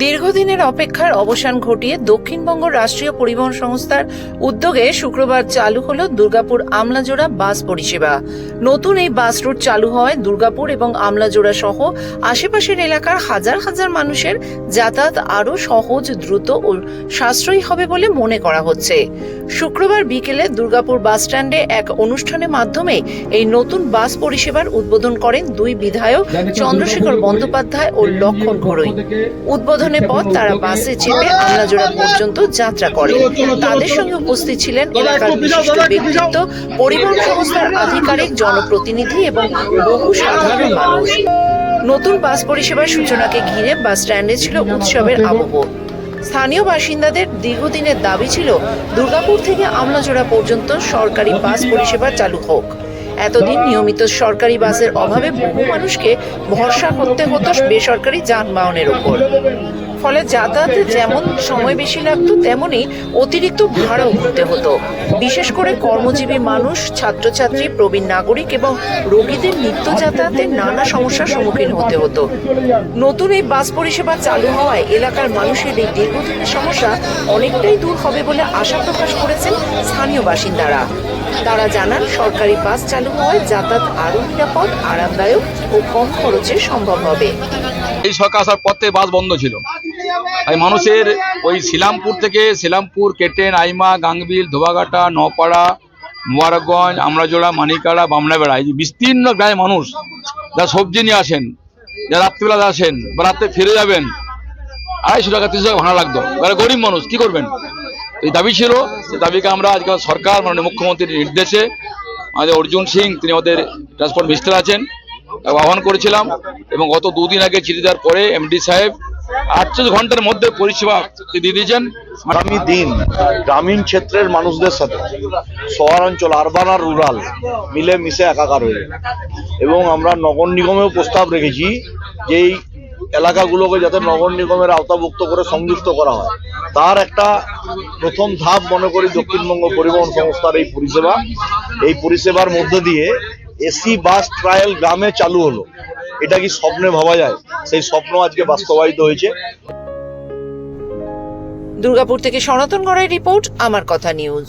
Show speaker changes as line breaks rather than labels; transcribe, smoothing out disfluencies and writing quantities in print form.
দীর্ঘদিনের অপেক্ষার অবসান ঘটিয়ে দক্ষিণবঙ্গ রাষ্ট্রীয় পরিবহন সংস্থার উদ্যোগে শুক্রবার চালু হলো দুর্গাপুর আমলাজোড়া বাস পরিষেবা। নতুন এই বাস রুট চালু হওয়ায় দুর্গাপুর এবং আমলাজোড়া সহ আশেপাশের এলাকার হাজার হাজার মানুষের যাতায়াত আরও সহজ, দ্রুত ও সাশ্রয়ী হবে বলে মনে করা হচ্ছে। শুক্রবার বিকেলে দুর্গাপুর বাস স্ট্যান্ডে এক অনুষ্ঠানের মাধ্যমে এই নতুন বাস পরিষেবার উদ্বোধন করেন দুই বিধায়ক চন্দ্রশেখর বন্দ্যোপাধ্যায় ও লক্ষণ ঘোড়ই। উদ্বোধনের পর তারা বাসে চেপে আমলাজোড়া পর্যন্ত যাত্রা করেন। তাদের সঙ্গে উপস্থিত ছিলেন এলাকার বিশিষ্ট ব্যক্তিত্ব, পরিবহন সংস্থার আধিকারিক, জনপ্রতিনিধি এবং বহু সাধারণ মানুষ। নতুন বাস পরিষেবার সূচনাকে ঘিরে বাস স্ট্যান্ডে ছিল উৎসবের আবহ। স্থানীয় বাসিন্দাদের দীর্ঘদিনের দাবি ছিল দুর্গাপুর থেকে আমলাজোড়া পর্যন্ত সরকারি বাস পরিষেবা চালু হোক। এতদিন নিয়মিত সরকারি বাসের অভাবে বহু মানুষকে ভরসা করতে হতো বেসরকারি যানবাহনের উপর। ফলে যাতায়াতে যেমন সময় বেশি লাগতো, তেমনি অতিরিক্ত ভাড়াও দিতে হতো। বিশেষ করে কর্মজীবী মানুষ, ছাত্রছাত্রী, প্রবীণ নাগরিক এবং রোগীদের নিত্য যাতায়াতে নানা সমস্যার সম্মুখীন হতে হতো। নতুন এই বাস পরিষেবা চালু হওয়ায় এলাকার মানুষের এই দীর্ঘদিনের সমস্যা অনেকটাই দূর হবে বলে আশা প্রকাশ করেছেন স্থানীয় বাসিন্দারা। তারা জানান, সরকারি বাস চালু হওয়ায় যাতায়াত আরও নিরাপদ, আরামদায়ক ও কম খরচে সম্ভব হবে।
এই সরকার আসার পর থেকে বাস বন্ধ ছিল। মানুষের ওই শিলামপুর, কেটেন, আইমা, গাংবিল, ধোবাঘাটা, নপাড়া, মোবারকগঞ্জ, আমরাজোড়া, মানিকাড়া, বামনাবেড়া, এই যে বিস্তীর্ণ গ্রামের মানুষ যারা সবজি নিয়ে আসেন, যারা রাত্রিবেলা আসেন বা রাত্রে ফিরে যাবেন, 250 টাকা 300 টাকা ভাড়া লাগতো। যারা গরিব মানুষ কি করবেন? এই দাবি ছিল, সেই দাবিকে আমরা আজকে সরকার মাননীয় মুখ্যমন্ত্রীর নির্দেশে আমাদের অর্জুন সিং, তিনি আমাদের ট্রান্সপোর্ট মিনিস্টার আছেন, আহ্বান করেছিলাম এবং গত 2 দিন আগে চিঠি দেওয়ার পরে এমডি সাহেব 48 ঘন্টার মধ্যে পরিষেবা দিয়ে দিয়েছেন।
আগামী দিন গ্রামীণ ক্ষেত্রের মানুষদের সাথে শহরাঞ্চল, আরবান আর রুরাল মিলে মিশে একাকার হয়ে যাবে। এবং আমরা নগর নিগমেও প্রস্তাব রেখেছি যে এই এলাকাগুলোকে যাতে নগর নিগমের আওতাভুক্ত করে সংযুক্ত করা হয়। তার একটা প্রথম ধাপ মনে করি দক্ষিণবঙ্গ পরিবহন সংস্থার এই পরিষেবা। এই পরিষেবার মধ্যে দিয়ে এসি বাস ট্রায়াল গ্রামে চালু হলো। এটা কি স্বপ্নে ভাবা যায়? সেই স্বপ্ন আজকে বাস্তবায়িত হয়েছে।
দুর্গাপুর থেকে সনাতন গড়াই রিপোর্ট, আমার কথা নিউজ।